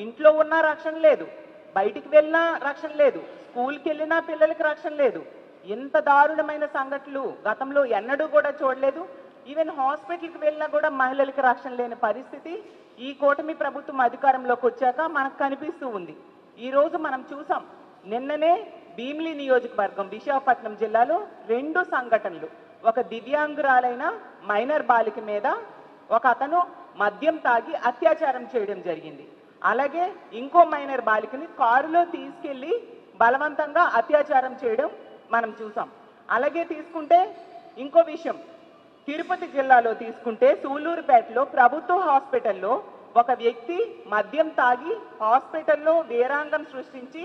ఇంట్లో ఉన్నా రక్షణ లేదు, బయటికి వెళ్ళినా రక్షణ లేదు, స్కూల్కి వెళ్ళినా పిల్లలకి రక్షణ లేదు. ఇంత దారుణమైన సంఘటనలు గతంలో ఎన్నడూ కూడా చూడలేదు. ఈవెన్ హాస్పిటల్కి వెళ్ళినా కూడా మహిళలకి రక్షణ లేని పరిస్థితి ఈ కూటమి ప్రభుత్వం అధికారంలోకి వచ్చాక మనకు కనిపిస్తూ ఉంది. ఈరోజు మనం చూసాం, నిన్ననే భీమిలి నియోజకవర్గం విశాఖపట్నం జిల్లాలో 2 సంఘటనలు. ఒక దివ్యాంగురాలైన మైనర్ బాలిక మీద ఒక అతను మద్యం తాగి అత్యాచారం చేయడం జరిగింది. అలాగే ఇంకో మైనర్ బాలికని కారులో తీసుకెళ్లి బలవంతంగా అత్యాచారం చేయడం మనం చూసాం. అలాగే తీసుకుంటే ఇంకో విషయం, తిరుపతి జిల్లాలో తీసుకుంటే సూలూరుపేటలో ప్రభుత్వ హాస్పిటల్లో ఒక వ్యక్తి మద్యం తాగి హాస్పిటల్లో వీరాంగం సృష్టించి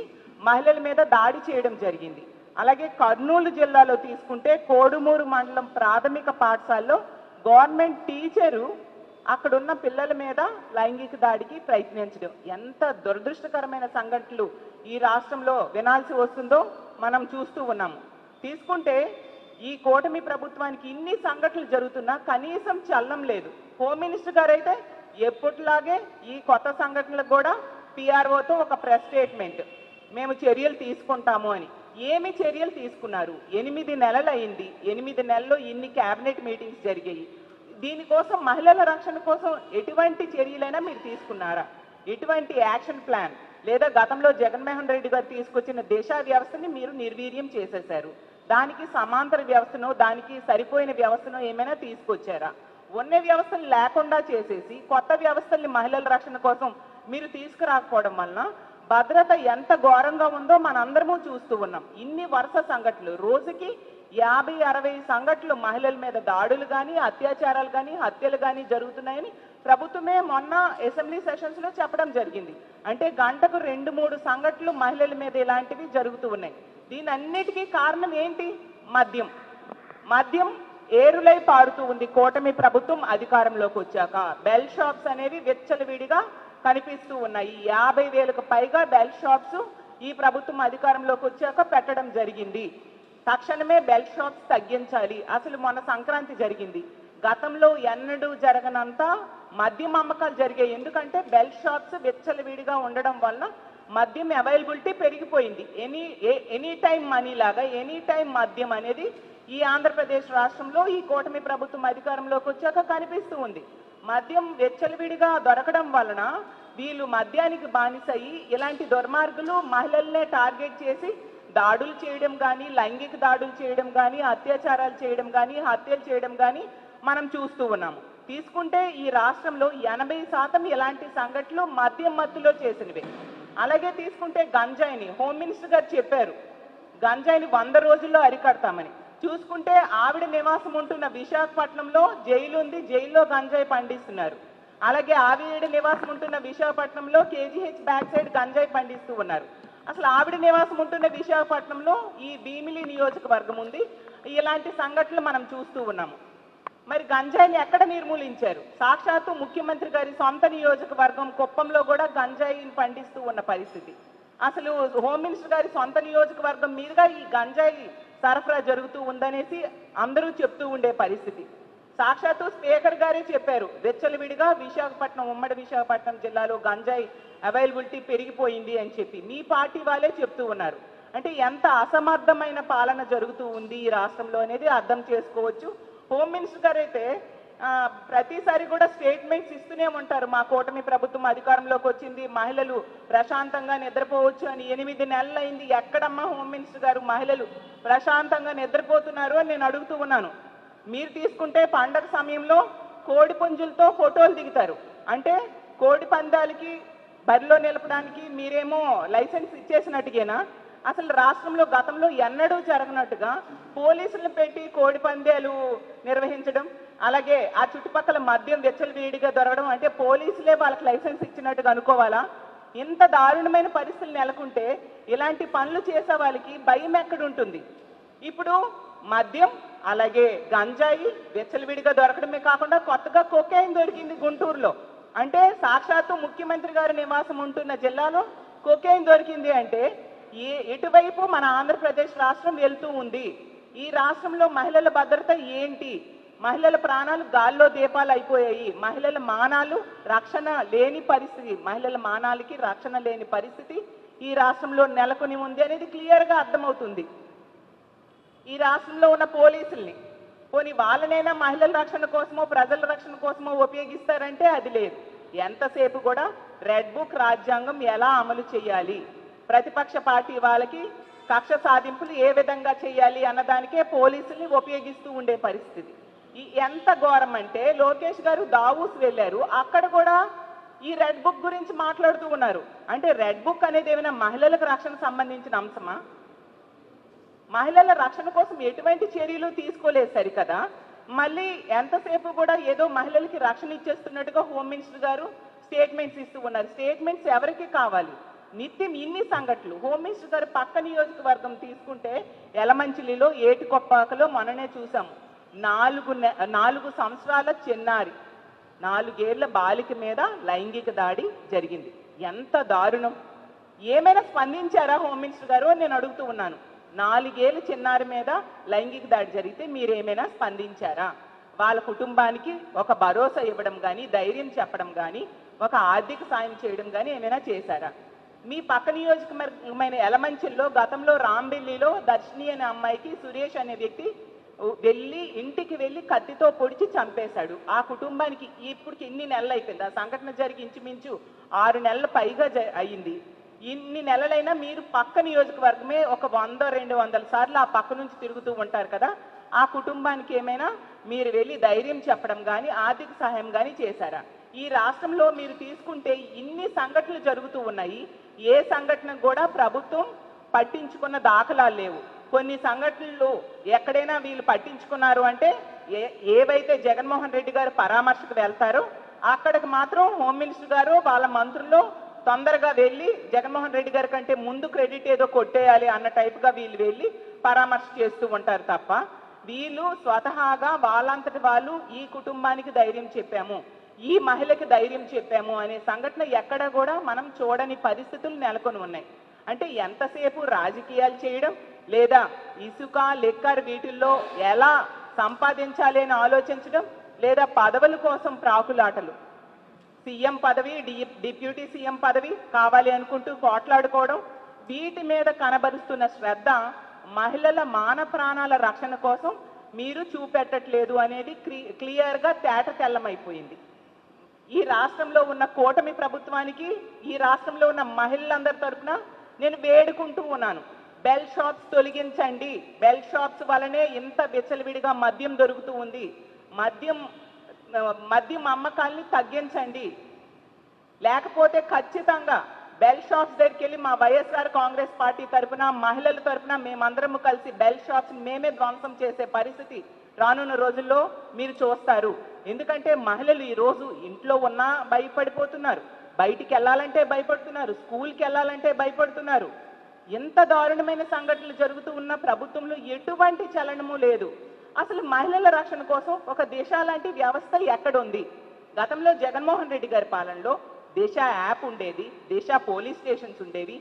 మహిళల మీద దాడి చేయడం జరిగింది. అలాగే కర్నూలు జిల్లాలో తీసుకుంటే కోడుమూరు మండలం ప్రాథమిక పాఠశాలలో గవర్నమెంట్ టీచరు అక్కడున్న పిల్లల మీద లైంగిక దాడికి ప్రయత్నించడం. ఎంత దురదృష్టకరమైన సంఘటనలు ఈ రాష్ట్రంలో వినాల్సి వస్తుందో మనం చూస్తూ ఉన్నాము. తీసుకుంటే ఈ కూటమి ప్రభుత్వానికి ఇన్ని సంఘటనలు జరుగుతున్నా కనీసం చలనం లేదు. హోమ్ మినిస్టర్ గారు అయితే ఎప్పటిలాగే ఈ కొత్త సంఘటనలకు కూడా పిఆర్ఓతో ఒక ప్రెస్ స్టేట్మెంట్, మేము చర్యలు తీసుకుంటాము అని. ఏమి చర్యలు తీసుకున్నారు? 8 నెలలు అయింది. 8 నెలల్లో ఇన్ని క్యాబినెట్ మీటింగ్స్ జరిగాయి. దీనికోసం మహిళల రక్షణ కోసం ఎటువంటి చర్యలైనా మీరు తీసుకున్నారా? ఎటువంటి యాక్షన్ ప్లాన్ లేదా గతంలో జగన్మోహన్ రెడ్డి గారు తీసుకొచ్చిన దిశ వ్యవస్థని మీరు నిర్వీర్యం చేసేశారు. దానికి సమాంతర వ్యవస్థనో దానికి సరిపోయిన వ్యవస్థనో ఏమైనా తీసుకొచ్చారా? ఉన్న వ్యవస్థలు లేకుండా చేసేసి కొత్త వ్యవస్థల్ని మహిళల రక్షణ కోసం మీరు తీసుకురాకపోవడం వలన భద్రత ఎంత ఘోరంగా ఉందో మనందరము చూస్తూ ఉన్నాం. ఇన్ని వరుస సంఘటనలు, రోజుకి 50-60 సంఘటనలు మహిళల మీద దాడులు కానీ అత్యాచారాలు కానీ హత్యలు కానీ జరుగుతున్నాయని ప్రభుత్వమే మొన్న అసెంబ్లీ సెషన్స్లో చెప్పడం జరిగింది. అంటే గంటకు 2-3 సంఘటనలు మహిళల మీద ఇలాంటివి జరుగుతూ ఉన్నాయి. దీనన్నిటికీ కారణం ఏంటి? మద్యం. మద్యం ఏరులై పారుతూ ఉంది కూటమి ప్రభుత్వం అధికారంలోకి వచ్చాక. బెల్ షాప్స్ అనేవి విచ్చలవిడిగా కనిపిస్తూ ఉన్నాయి. 50,000కు పైగా బెల్ షాప్స్ ఈ ప్రభుత్వం అధికారంలోకి వచ్చాక పెట్టడం జరిగింది. తక్షణమే బెల్ షాప్స్ తగ్గించాలి. అసలు మొన్న సంక్రాంతి జరిగింది, గతంలో ఎన్నడూ జరగనంత మద్యం అమ్మకాలు జరిగాయి. ఎందుకంటే బెల్ షాప్స్ విచ్చలవిడిగా ఉండడం వల్ల మద్యం అవైలబిలిటీ పెరిగిపోయింది. ఎనీ టైం మనీ లాగా ఎనీ టైం మద్యం అనేది ఈ ఆంధ్రప్రదేశ్ రాష్ట్రంలో ఈ కూటమి ప్రభుత్వం అధికారంలోకి వచ్చాక కనిపిస్తూ ఉంది. మద్యం వెచ్చలవిడిగా దొరకడం వలన వీళ్ళు మద్యానికి బానిసయ్యి ఇలాంటి దుర్మార్గులు మహిళల్నే టార్గెట్ చేసి దాడులు చేయడం కానీ, లైంగిక దాడులు చేయడం కానీ, అత్యాచారాలు చేయడం కానీ, హత్యలు చేయడం కానీ మనం చూస్తూ ఉన్నాము. తీసుకుంటే ఈ రాష్ట్రంలో 80% ఇలాంటి సంఘటనలు మద్యం మత్తులో చేసినవే. అలాగే తీసుకుంటే గంజాయిని హోమ్ మినిస్టర్ గారు చెప్పారు, గంజాయిని 100 రోజుల్లో అరికడతామని. చూసుకుంటే ఆవిడ నివాసం ఉంటున్న విశాఖపట్నంలో జైలు ఉంది, జైల్లో గంజాయి పండిస్తున్నారు. అలాగే ఆవిడ నివాసం ఉంటున్న విశాఖపట్నంలో కేజీహెచ్ బ్యాక్ సైడ్ గంజాయి పండిస్తూ ఉన్నారు. అసలు ఆవిడ నివాసం ఉంటున్న విశాఖపట్నంలో ఈ భీమిలి నియోజకవర్గం ఉంది. ఇలాంటి సంఘటనలు మనం చూస్తూ ఉన్నాము. మరి గంజాయిని ఎక్కడ నిర్మూలించారు? సాక్షాత్తు ముఖ్యమంత్రి గారి సొంత నియోజకవర్గం కుప్పంలో కూడా గంజాయిని పండిస్తూ ఉన్న పరిస్థితి. అసలు హోమ్ మినిస్టర్ గారి సొంత నియోజకవర్గం మీదుగా ఈ గంజాయి సరఫరా జరుగుతూ ఉందనేసి అందరూ చెప్తూ ఉండే పరిస్థితి. సాక్షాత్తు స్పీకర్ గారే చెప్పారు, వెచ్చలవిడిగా విశాఖపట్నం, ఉమ్మడి విశాఖపట్నం జిల్లాలో గంజాయి అవైలబిలిటీ పెరిగిపోయింది అని చెప్పి మీ పార్టీ వాళ్ళే చెప్తూ ఉన్నారు. అంటే ఎంత అసమర్థమైన పాలన జరుగుతూ ఉంది ఈ రాష్ట్రంలో అనేది అర్థం చేసుకోవచ్చు. హోమ్ మినిస్టర్ గారు అయితే ప్రతిసారి కూడా స్టేట్మెంట్స్ ఇస్తూనే ఉంటారు, మా కూటమి ప్రభుత్వం అధికారంలోకి వచ్చింది, మహిళలు ప్రశాంతంగా నిద్రపోవచ్చు అని. 8 నెలలు అయింది, ఎక్కడమ్మా హోమ్ మినిస్టర్ గారు మహిళలు ప్రశాంతంగా నిద్రపోతున్నారు అని నేను అడుగుతూ ఉన్నాను. మీరు తీసుకుంటే పండగ సమయంలో కోడి పుంజులతో ఫోటోలు దిగుతారు. అంటే కోడి పందాలకి బరిలో నిలపడానికి మీరేమో లైసెన్స్ ఇచ్చేసినట్టుగేనా? అసలు రాష్ట్రంలో గతంలో ఎన్నడూ జరగనట్టుగా పోలీసులను పెట్టి కోడి పందాలు నిర్వహించడం, అలాగే ఆ చుట్టుపక్కల మద్యం వెచ్చలవిడిగా దొరకడం, అంటే పోలీసులే వాళ్ళకి లైసెన్స్ ఇచ్చినట్టుగా అనుకోవాలా? ఇంత దారుణమైన పరిస్థితులు నెలకొంటే ఇలాంటి పనులు చేసే వాళ్ళకి భయం ఎక్కడుంటుంది? ఇప్పుడు మద్యం అలాగే గంజాయి వెచ్చలవిడిగా దొరకడమే కాకుండా కొత్తగా కొకైన్ దొరికింది గుంటూరులో. అంటే సాక్షాత్తు ముఖ్యమంత్రి గారి నివాసం ఉంటున్న జిల్లాలో కొకైన్ దొరికింది. అంటే ఎటువైపు మన ఆంధ్రప్రదేశ్ రాష్ట్రం వెళ్తూ ఉంది? ఈ రాష్ట్రంలో మహిళల భద్రత ఏంటి? మహిళల ప్రాణాలు గాల్లో దీపాలు అయిపోయాయి. మహిళల మానాలు రక్షణ లేని పరిస్థితి, మహిళల మానాలకి రక్షణ లేని పరిస్థితి ఈ రాష్ట్రంలో నెలకొని ఉంది అనేది క్లియర్గా అర్థమవుతుంది. ఈ రాష్ట్రంలో ఉన్న పోలీసుల్ని పోనీ వాళ్ళనైనా మహిళల రక్షణ కోసమో ప్రజల రక్షణ కోసమో ఉపయోగిస్తారంటే అది లేదు. ఎంతసేపు కూడా రెడ్ బుక్ రాజ్యాంగం ఎలా అమలు చేయాలి, ప్రతిపక్ష పార్టీ వాళ్ళకి కక్ష సాధింపులు ఏ విధంగా చేయాలి అన్నదానికే పోలీసుల్ని ఉపయోగిస్తూ ఉండే పరిస్థితి. ఎంత ఘోరం అంటే లోకేష్ గారు దావూస్ వెళ్ళారు, అక్కడ కూడా ఈ రెడ్ బుక్ గురించి మాట్లాడుతూ ఉన్నారు. అంటే రెడ్ బుక్ అనేది ఏమైనా మహిళలకు రక్షణ సంబంధించిన అంశమా? మహిళల రక్షణ కోసం ఎటువంటి చర్యలు తీసుకోలేదు సరికదా. మళ్ళీ ఎంతసేపు కూడా ఏదో మహిళలకి రక్షణ ఇచ్చేస్తున్నట్టుగా హోమ్ మినిస్టర్ గారు స్టేట్మెంట్స్ ఇస్తూ ఉన్నారు. స్టేట్మెంట్స్ ఎవరికి కావాలి? నిత్యం ఇన్ని సంఘటనలు. హోమ్ మినిస్టర్ గారు పక్క నియోజకవర్గం తీసుకుంటే యలమంచిలిలో ఏటికొప్పాకలో మొన్ననే చూసాము. 4 సంవత్సరాల చిన్నారి 4 ఏళ్ల బాలిక మీద లైంగిక దాడి జరిగింది. ఎంత దారుణం! ఏమైనా స్పందించారా హోమ్ మినిస్టర్ గారు అని నేను అడుగుతూ ఉన్నాను. 4 ఏళ్ల చిన్నారి మీద లైంగిక దాడి జరిగితే మీరేమైనా స్పందించారా? వాళ్ళ కుటుంబానికి ఒక భరోసా ఇవ్వడం కానీ, ధైర్యం చెప్పడం కానీ, ఒక ఆర్థిక సాయం చేయడం కానీ ఏమైనా చేశారా? మీ పక్క నియోజకవర్గమైన యలమంచిల్లో గతంలో రాంబెల్లిలో దర్శిని అనే అమ్మాయికి సురేష్ అనే వ్యక్తి ఇంటికి వెళ్ళి కత్తితో పొడిచి చంపేశాడు. ఆ కుటుంబానికి ఇప్పటికి ఇన్ని నెలలు అయిపోయింది. ఆ సంఘటన జరిగి ఇంచుమించు 6 నెలల పైగా అయ్యింది. ఇన్ని నెలలైనా మీరు పక్క నియోజకవర్గమే ఒక 100-200 సార్లు ఆ పక్క నుంచి తిరుగుతూ ఉంటారు కదా. ఆ కుటుంబానికి ఏమైనా మీరు వెళ్ళి ధైర్యం చెప్పడం కానీ, ఆర్థిక సహాయం కానీ చేశారా? ఈ రాష్ట్రంలో మీరు తీసుకుంటే ఇన్ని సంఘటనలు జరుగుతూ ఉన్నాయి. ఏ సంఘటన కూడా ప్రభుత్వం పట్టించుకున్న దాఖలాలు లేవు. కొన్ని సంఘటనలు ఎక్కడైనా వీళ్ళు పట్టించుకున్నారు అంటే ఏవైతే జగన్మోహన్ రెడ్డి గారు పరామర్శకు వెళ్తారో అక్కడికి మాత్రం హోమ్ మినిస్టర్ గారు వాళ్ళ మంత్రుల్లో తొందరగా వెళ్ళి జగన్మోహన్ రెడ్డి గారి కంటే ముందు క్రెడిట్ ఏదో కొట్టేయాలి అన్న టైప్గా వీళ్ళు వెళ్ళి పరామర్శ చేస్తూ ఉంటారు తప్ప వీళ్ళు స్వతహాగా వాళ్ళంతటి వాళ్ళు ఈ కుటుంబానికి ధైర్యం చెప్పాము, ఈ మహిళకి ధైర్యం చెప్పాము అనే సంఘటన ఎక్కడ కూడా మనం చూడని పరిస్థితులు నెలకొని ఉన్నాయి. అంటే ఎంతసేపు రాజకీయాలు చేయడం లేదా ఇసుక లెక్కర్ వీటిల్లో ఎలా సంపాదించాలి అని ఆలోచించడం లేదా పదవుల కోసం ప్రాకులాటలు, సీఎం పదవి డిప్యూటీ సీఎం పదవి కావాలి అనుకుంటూ పోట్లాడుకోవడం, వీటి మీద కనబరుస్తున్న శ్రద్ధ మహిళల మాన ప్రాణాల రక్షణ కోసం మీరు చూపెట్టట్లేదు అనేది క్లియర్గా తేట తెల్లమైపోయింది. ఈ రాష్ట్రంలో ఉన్న కూటమి ప్రభుత్వానికి ఈ రాష్ట్రంలో ఉన్న మహిళలందరి తరఫున నేను వేడుకుంటూ ఉన్నాను, బెల్ షాప్స్ తొలగించండి. బెల్ షాప్స్ వలనే ఇంత విచ్చలవిడిగా మద్యం దొరుకుతూ ఉంది. మద్యం అమ్మకాల్ని తగ్గించండి. లేకపోతే ఖచ్చితంగా బెల్ షాప్స్ దగ్గరికి వెళ్ళి మా వైఎస్ఆర్ కాంగ్రెస్ పార్టీ తరఫున మహిళల తరఫున మేమందరము కలిసి బెల్ షాప్స్ మేమే ధ్వంసం చేసే పరిస్థితి రానున్న రోజుల్లో మీరు చూస్తారు. ఎందుకంటే మహిళలు ఈరోజు ఇంట్లో ఉన్నా భయపడిపోతున్నారు, బయటికి వెళ్ళాలంటే భయపడుతున్నారు, స్కూల్కి వెళ్ళాలంటే భయపడుతున్నారు. ఎంత దారుణమైన సంఘటనలు జరుగుతూ ఉన్న ప్రభుత్వంలో ఎటువంటి చలనము లేదు. అసలు మహిళల రక్షణ కోసం ఒక దిశ లాంటి వ్యవస్థ ఎక్కడుంది? గతంలో జగన్మోహన్ రెడ్డి గారి పాలనలో దిశ యాప్ ఉండేది, దిశ పోలీస్ స్టేషన్స్ ఉండేవి.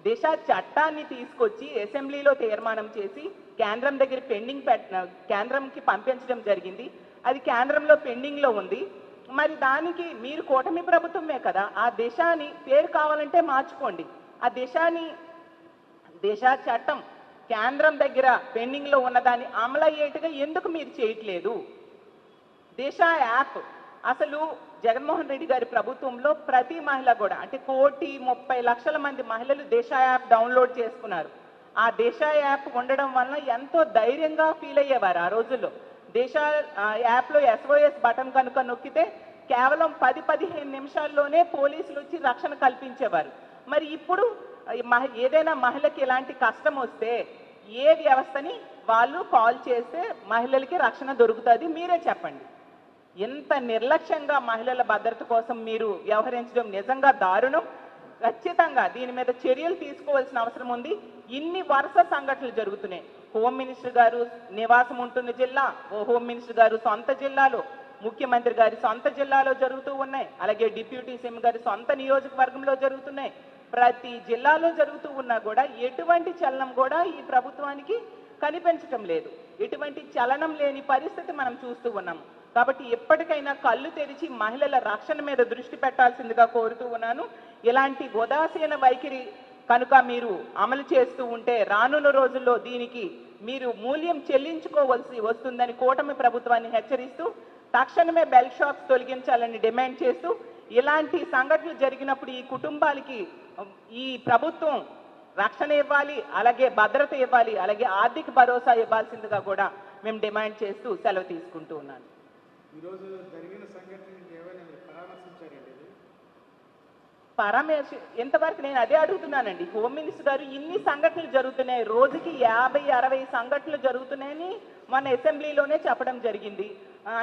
దిశ చట్టాన్ని తీసుకొచ్చి అసెంబ్లీలో తీర్మానం చేసి కేంద్రం దగ్గర కేంద్రంకి పంపించడం జరిగింది. అది కేంద్రంలో పెండింగ్లో ఉంది. మరి దానికి మీరు కూటమి ప్రభుత్వమే కదా, ఆ దిశని పేరు కావాలంటే మార్చుకోండి. ఆ దిశ చట్టం కేంద్రం దగ్గర పెండింగ్లో ఉన్నదాన్ని అమలయ్యేట్టుగా ఎందుకు మీరు చేయట్లేదు? దిశ యాప్ అసలు జగన్మోహన్ రెడ్డి గారి ప్రభుత్వంలో ప్రతి మహిళ కూడా అంటే 1,30,00,000 మంది మహిళలు దిశ యాప్ డౌన్లోడ్ చేసుకున్నారు. ఆ దిశ యాప్ ఉండడం వలన ఎంతో ధైర్యంగా ఫీల్ అయ్యేవారు ఆ రోజుల్లో. దిశ యాప్లో SOS బటన్ కనుక నొక్కితే కేవలం 10-15 నిమిషాల్లోనే పోలీసులు వచ్చి రక్షణ కల్పించేవారు. మరి ఇప్పుడు ఏదైనా మహిళకి ఇలాంటి కష్టం వస్తే ఏ వ్యవస్థని వాళ్ళు కాల్ చేస్తే మహిళలకి రక్షణ దొరుకుతుంది? మీరే చెప్పండి. ఎంత నిర్లక్ష్యంగా మహిళల భద్రత కోసం మీరు వ్యవహరించడం నిజంగా దారుణం. ఖచ్చితంగా దీని మీద చర్యలు తీసుకోవాల్సిన అవసరం ఉంది. ఇన్ని వరుస సంఘటనలు జరుగుతున్నాయి. హోమ్ మినిస్టర్ గారు నివాసం ఉంటున్న జిల్లా, హోమ్ మినిస్టర్ గారు సొంత జిల్లాలో, ముఖ్యమంత్రి గారి సొంత జిల్లాలో జరుగుతూ ఉన్నాయి. అలాగే డిప్యూటీ సీఎం గారి సొంత నియోజకవర్గంలో జరుగుతున్నాయి. ప్రతి జిల్లాలో జరుగుతూ ఉన్నా కూడా ఎటువంటి చలనం కూడా ఈ ప్రభుత్వానికి కనిపించటం లేదు. ఇటువంటి చలనం లేని పరిస్థితి మనం చూస్తూ ఉన్నాం. కాబట్టి ఎప్పటికైనా కళ్ళు తెరిచి మహిళల రక్షణ మీద దృష్టి పెట్టాల్సిందిగా కోరుతూ ఉన్నాను. ఇలాంటి ఉదాసీన వైఖరి కనుక మీరు అమలు చేస్తూ ఉంటే రానున్న రోజుల్లో దీనికి మీరు మూల్యం చెల్లించుకోవాల్సి వస్తుందని కూటమి ప్రభుత్వాన్ని హెచ్చరిస్తూ తక్షణమే బెల్ షాప్స్ తొలగించాలని డిమాండ్ చేస్తూ ఇలాంటి సంఘటనలు జరిగినప్పుడు ఈ కుటుంబాలకి ఈ ప్రభుత్వం రక్షణ ఇవ్వాలి, అలాగే భద్రత ఇవ్వాలి, అలాగే ఆర్థిక భరోసా ఇవ్వాల్సిందిగా కూడా మేము డిమాండ్ చేస్తూ సెలవు తీసుకుంటూ ఉన్నాను. ఈరోజు జరిగిన సంఘటనకి ఏమైనా పరామర్శించారండి? ఎంతవరకు నేను అదే అడుగుతున్నానండి. హోమ్ మినిస్టర్ గారు ఇన్ని సంఘటనలు జరుగుతున్నాయి, రోజుకి 50-60 సంఘటనలు జరుగుతున్నాయని మన అసెంబ్లీలోనే చెప్పడం జరిగింది.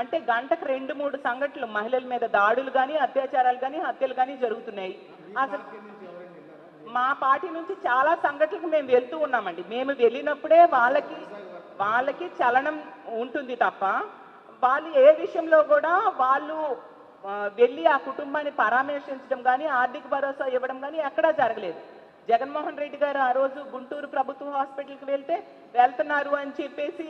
అంటే గంటకు 2-3 సంఘటనలు మహిళల మీద దాడులు కానీ, అత్యాచారాలు కానీ, హత్యలు కానీ జరుగుతున్నాయి. అసలు మా పార్టీ నుంచి చాలా సంఘటనలకు మేము వెళ్తూ ఉన్నామండి. మేము వెళ్ళినప్పుడే వాళ్ళకి చలనం ఉంటుంది తప్ప వాళ్ళు ఏ విషయంలో కూడా వాళ్ళు వెళ్ళి ఆ కుటుంబాన్ని పరామర్శించడం కానీ, ఆర్థిక భరోసా ఇవ్వడం కానీ ఎక్కడా జరగలేదు. జగన్మోహన్ రెడ్డి గారు ఆ రోజు గుంటూరు ప్రభుత్వ హాస్పిటల్కి వెళ్తున్నారు అని చెప్పేసి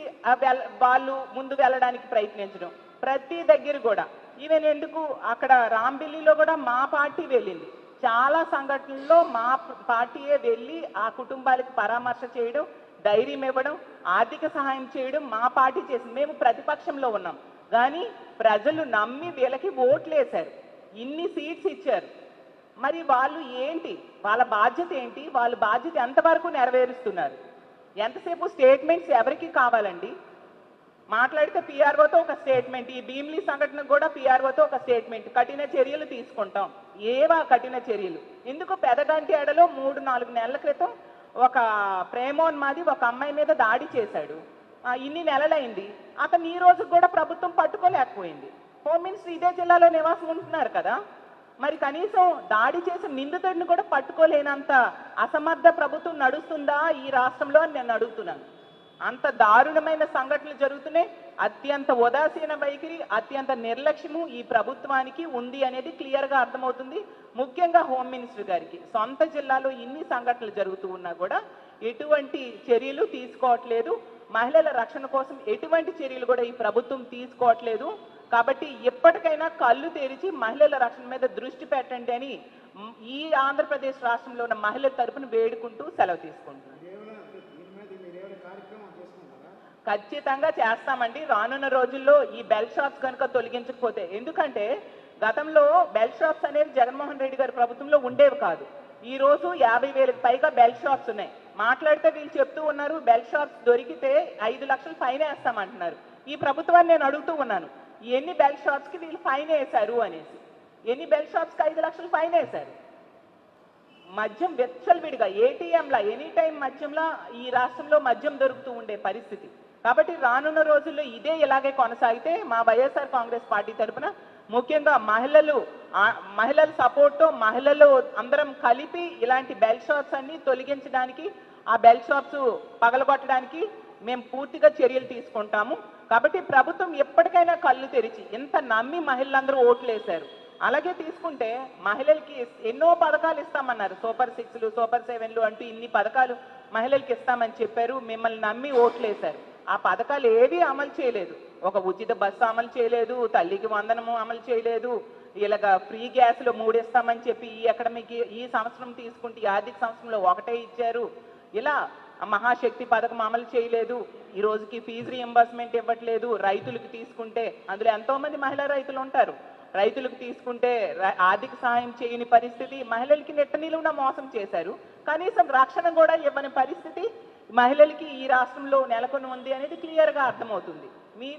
వాళ్ళు ముందు వెళ్ళడానికి ప్రయత్నించడం, ప్రతి దగ్గర కూడా ఈవెన్ ఎందుకు అక్కడ రాంబిల్లిలో కూడా మా పార్టీ వెళ్ళింది. చాలా సంఘటనల్లో మా పార్టీయే వెళ్ళి ఆ కుటుంబాలకు పరామర్శ చేయడం, ధైర్యం ఇవ్వడం, ఆర్థిక సహాయం చేయడం మా పార్టీ చేసింది. మేము ప్రతిపక్షంలో ఉన్నాం కానీ ప్రజలు నమ్మి వీళ్ళకి ఓట్లు వేశారు, ఇన్ని సీట్స్ ఇచ్చారు. మరి వాళ్ళు ఏంటి, వాళ్ళ బాధ్యత ఏంటి, వాళ్ళ బాధ్యత ఎంతవరకు నెరవేరుస్తున్నారు? ఎంతసేపు స్టేట్మెంట్స్ ఎవరికి కావాలండి? మాట్లాడితే పిఆర్ఓతో ఒక స్టేట్మెంట్, ఈ భీమిలీ సంఘటన కూడా పిఆర్ఓతో ఒక స్టేట్మెంట్, కఠిన చర్యలు తీసుకుంటాం. ఏవా కఠిన చర్యలు? ఎందుకు పెదగంటి ఎడలో 3-4 నెలల క్రితం ఒక ప్రేమోన్మాది ఒక అమ్మాయి మీద దాడి చేశాడు, ఇన్ని నెలలైంది, అతను ఈ రోజు కూడా ప్రభుత్వం పట్టుకోలేకపోయింది. హోమ్ మినిస్టర్ ఇదే జిల్లాలో నివాసం ఉంటున్నారు కదా, మరి కనీసం దాడి చేసిన నిందితుడిని కూడా పట్టుకోలేనంత అసమర్థ ప్రభుత్వం నడుస్తుందా ఈ రాష్ట్రంలో అని నేను అడుగుతున్నాను. అంత దారుణమైన సంఘటనలు జరుగుతున్నాయి. అత్యంత ఉదాసీన వైఖరి, అత్యంత నిర్లక్ష్యము ఈ ప్రభుత్వానికి ఉంది అనేది క్లియర్గా అర్థమవుతుంది. ముఖ్యంగా హోమ్ మినిస్టర్ గారికి సొంత జిల్లాలో ఇన్ని సంఘటనలు జరుగుతూ ఉన్నా కూడా ఎటువంటి చర్యలు తీసుకోవట్లేదు. మహిళల రక్షణ కోసం ఎటువంటి చర్యలు కూడా ఈ ప్రభుత్వం తీసుకోవట్లేదు. కాబట్టి ఎప్పటికైనా కళ్ళు తెరిచి మహిళల రక్షణ మీద దృష్టి పెట్టండి అని ఈ ఆంధ్రప్రదేశ్ రాష్ట్రంలో ఉన్న మహిళల తరపున వేడుకుంటూ సెలవు తీసుకుంటున్నాను. ఖచ్చితంగా చేస్తామండి. రానున్న రోజుల్లో ఈ బెల్ షాప్స్ కనుక తొలగించకపోతే, ఎందుకంటే గతంలో బెల్ షాప్స్ అనేవి జగన్మోహన్ రెడ్డి గారి ప్రభుత్వంలో ఉండేవి కాదు. ఈ రోజు 50,000కి పైగా బెల్ షాప్స్ ఉన్నాయి. మాట్లాడితే వీళ్ళు చెప్తూ ఉన్నారు బెల్ షాప్స్ దొరికితే 5 లక్షలు ఫైన్ వేస్తామంటున్నారు. ఈ ప్రభుత్వాన్ని నేను అడుగుతూ ఉన్నాను, ఎన్ని బెల్ షాప్స్కి వీళ్ళు ఫైన్ వేశారు అనేసి. ఎన్ని బెల్ షాప్స్కి 5 లక్షలు ఫైన్ వేశారు? మద్యం విచ్చలవిడిగా ఏటీఎంలా ఎనీ టైం మద్యంలా ఈ రాష్ట్రంలో మద్యం దొరుకుతూ ఉండే పరిస్థితి. కాబట్టి రానున్న రోజుల్లో ఇదే ఇలాగే కొనసాగితే మా వైఎస్ఆర్ కాంగ్రెస్ పార్టీ తరఫున ముఖ్యంగా మహిళల సపోర్ట్తో మహిళలు అందరం కలిపి ఇలాంటి బెల్ షాప్స్ అన్ని తొలగించడానికి, ఆ బెల్ షాప్స్ పగలగొట్టడానికి మేము పూర్తిగా చర్యలు తీసుకుంటాము. కాబట్టి ప్రభుత్వం ఎప్పటికైనా కళ్ళు తెరిచి, ఇంత నమ్మి మహిళలందరూ ఓట్లు వేశారు, అలాగే తీసుకుంటే మహిళలకి ఎన్నో పథకాలు ఇస్తామన్నారు, సూపర్ 6లు, సూపర్ 7లు అంటూ ఇన్ని పథకాలు మహిళలకి ఇస్తామని చెప్పారు. మిమ్మల్ని నమ్మి ఓట్లు వేశారు. ఆ పథకాలు ఏవి అమలు చేయలేదు. ఒక ఉచిత బస్సు అమలు చేయలేదు, తల్లికి వందనము అమలు చేయలేదు, ఇలాగ ఫ్రీ గ్యాస్లు 3 ఇస్తామని చెప్పి ఈ అకాడమిక్ ఈ సంవత్సరం తీసుకుంటే ఈ ఆర్థిక సంవత్సరంలో 1 ఇచ్చారు. ఇలా మహాశక్తి పథకం అమలు చేయలేదు. ఈ రోజుకి ఫీజు రీఎంబర్స్మెంట్ ఇవ్వట్లేదు. రైతులకు తీసుకుంటే అందులో ఎంతోమంది మహిళా రైతులు ఉంటారు, రైతులకు తీసుకుంటే ఆర్థిక సహాయం చేయని పరిస్థితి, మహిళలకి నెట్ట నిలువున మోసం చేశారు. కనీసం రక్షణ కూడా ఇవ్వని పరిస్థితి మహిళలకి ఈ రాష్ట్రంలో నెలకొని ఉంది అనేది క్లియర్గా అర్థమవుతుంది.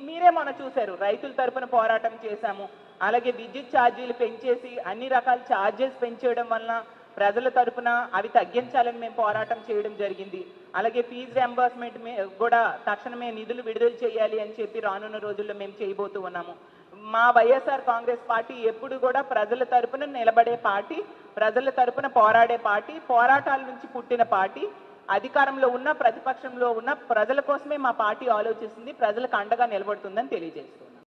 మీరే మొన్న చూశారు, రైతుల తరపున పోరాటం చేశాము. అలాగే విద్యుత్ ఛార్జీలు పెంచేసి అన్ని రకాల ఛార్జెస్ పెంచేయడం వలన ప్రజల తరపున అవి తగ్గించాలని మేము పోరాటం చేయడం జరిగింది. అలాగే ఫీజు రియంబర్స్మెంట్ కూడా తక్షణమే నిధులు విడుదల చేయాలి అని చెప్పి రానున్న రోజుల్లో మేము చేయబోతూ ఉన్నాము. మా వైఎస్ఆర్ కాంగ్రెస్ పార్టీ ఎప్పుడు కూడా ప్రజల తరపున నిలబడే పార్టీ, ప్రజల తరపున పోరాడే పార్టీ, పోరాటాల నుంచి పుట్టిన పార్టీ. అధికారంలో ఉన్న ప్రతిపక్షంలో ఉన్న ప్రజల కోసమే మా పార్టీ ఆలోచిస్తుంది, ప్రజలకు అండగా నిలబడుతుందని తెలియజేస్తుంది.